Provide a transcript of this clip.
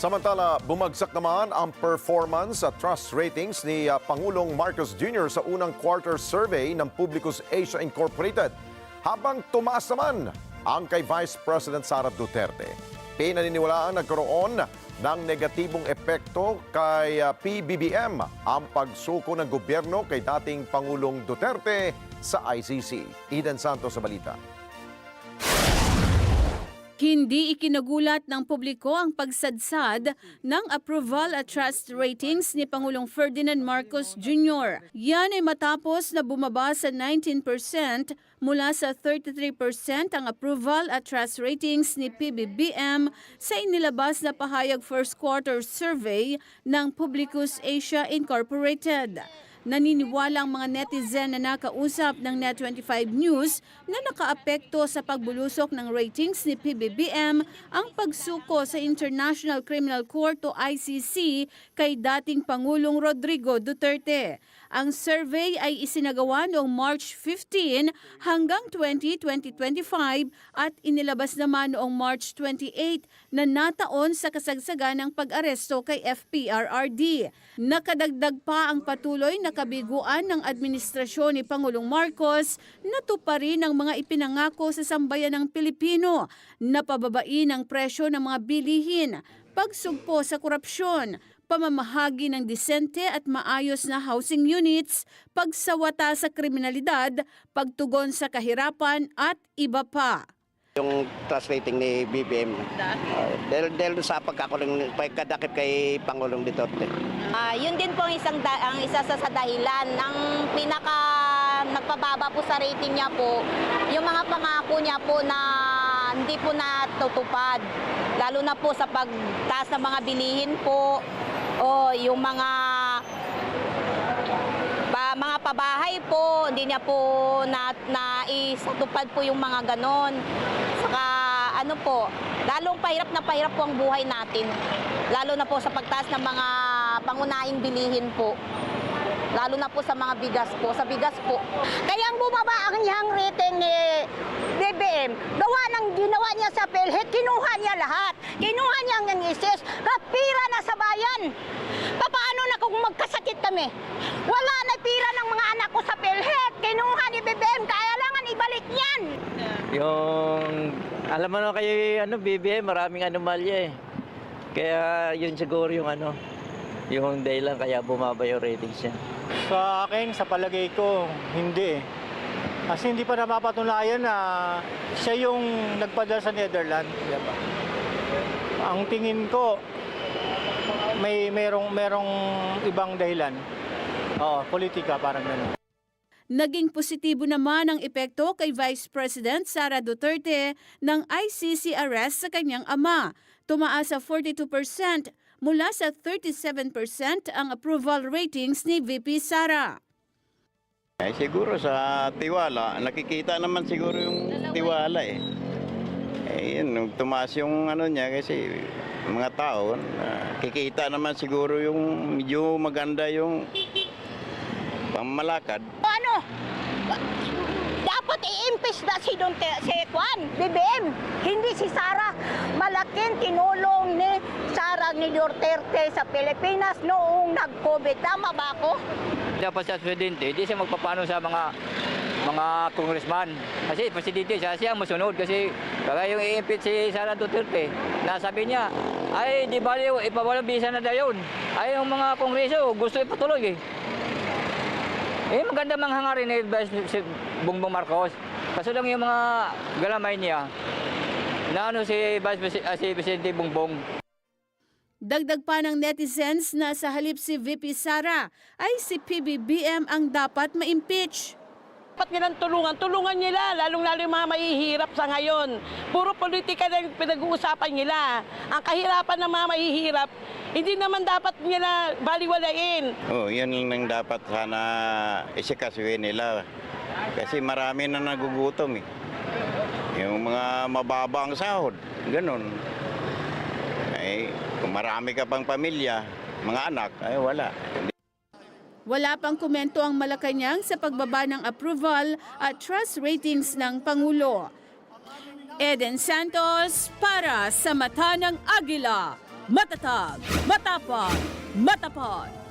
Samantala, bumagsak naman ang performance at trust ratings ni Pangulong Marcos Jr. sa unang quarter survey ng Publicus Asia Incorporated. Habang tumaas naman ang kay Vice President Sara Duterte. Pinaniniwalaan nagkaroon ng negatibong epekto kay PBBM ang pagsuko ng gobyerno kay dating Pangulong Duterte sa ICC. Eden Santos sa balita. Hindi ikinagulat ng publiko ang pagsadsad ng approval at trust ratings ni Pangulong Ferdinand Marcos Jr. Yan ay matapos na bumaba sa 19% mula sa 33% ang approval at trust ratings ni PBBM sa inilabas na pahayag first quarter survey ng Publicus Asia Incorporated. Naniniwala ang mga netizen na nakausap ng Net25 News na nakaapekto sa pagbulusok ng ratings ni PBBM ang pagsuko sa International Criminal Court o ICC kay dating Pangulong Rodrigo Duterte. Ang survey ay isinagawa noong March 15 hanggang 2025 at inilabas naman noong March 28 na nataon sa kasagsagan ng pag-aresto kay FPRRD. Nakadagdag pa ang patuloy na kabiguan ng administrasyon ni Pangulong Marcos na tuparin ang mga ipinangako sa sambayan ng Pilipino na pababain ang presyo ng mga bilihin, pagsugpo sa korupsyon, pamamahagi ng disente at maayos na housing units, pagsawata sa kriminalidad, pagtugon sa kahirapan at iba pa. Yung trust rating ni BBM, dahil sa pagkadakip kay Pangulong Duterte. Yun din po ang isa sa dahilan ng pinaka nagpababa po sa rating niya po, yung mga pangako niya po na hindi po natutupad. Lalo na po sa pagtaas ng mga bilihin po o yung mga pabahay po, hindi niya po naisatupad po yung mga ganon. Saka ano po, lalong pahirap na pahirap po ang buhay natin. Lalo na po sa pagtaas ng mga pangunahing bilihin po. Lalo na po sa mga bigas po, sa bigas po. Kaya ang bumaba ang niyang rating ni BBM, gawa ng ginawa niya sa PhilHealth, kinuha niya lahat. Kinuha niya ang isis, kapira na sa bayan. Paano na kung magkasakit kami? Wala na pira ng mga anak ko sa PhilHealth, kinuha ni BBM, kailangan ibalik niyan. Alam mo na kay BBM, maraming anomalya eh. Kaya yun siguro yung dahilan kaya bumaba yung ratings niya. Sa akin, sa palagay ko, hindi. Kasi hindi pa napapatunayan na siya yung nagpadala sa Netherlands. Diba? Ang tingin ko, merong ibang dahilan. Oo, politika, parang gano'n. Naging positibo naman ang epekto kay Vice President Sara Duterte ng ICC arrest sa kanyang ama. Tumaas sa 42% mula sa 37% ang approval ratings ni VP Sara. Siguro sa tiwala, nakikita naman siguro yung tiwala eh. Yun, tumaas yung niya kasi mga tao, kikita naman siguro yung medyo maganda yung pamamalakad. Dapat i-impeach na si BBM, hindi si Sara. Malaking tinulong ni Sara ni Duterte sa Pilipinas noong nag-COVID. Tama ba ako? Dapat sa presidente, hindi siya magpapano sa mga congressman. Kasi presidente siya ang masunod kasi kaya yung i-impeach si Sara Duterte, nasabi niya, ay di bali, ipawalang bisa na daw yun. Ay yung mga kongreso gusto ipatuloy eh. Maganda manghangarin ni si Bongbong Marcos. Kaso lang yung mga galamay niya, na si Presidente Bongbong. Dagdag pa ng netizens na sa halip si VP Sara ay si PBBM ang dapat ma-impeach. Dapat nilang tulungan nila, lalong-lalo yung mga mahihirap sa ngayon. Puro politika na yung pinag-uusapan nila. Ang kahirapan ng mga mahihirap, hindi naman dapat nila baliwalain. Yan lang dapat sana isikasuhin nila. Kasi marami na nagugutom eh. Yung mga mababa ang sahod, ganun. Kung marami ka pang pamilya, mga anak, wala. Wala pang komento ang Malacanang sa pagbaba ng approval at trust ratings ng Pangulo. Eden Santos para sa Mata ng Agila. matatag, matapang, matapat.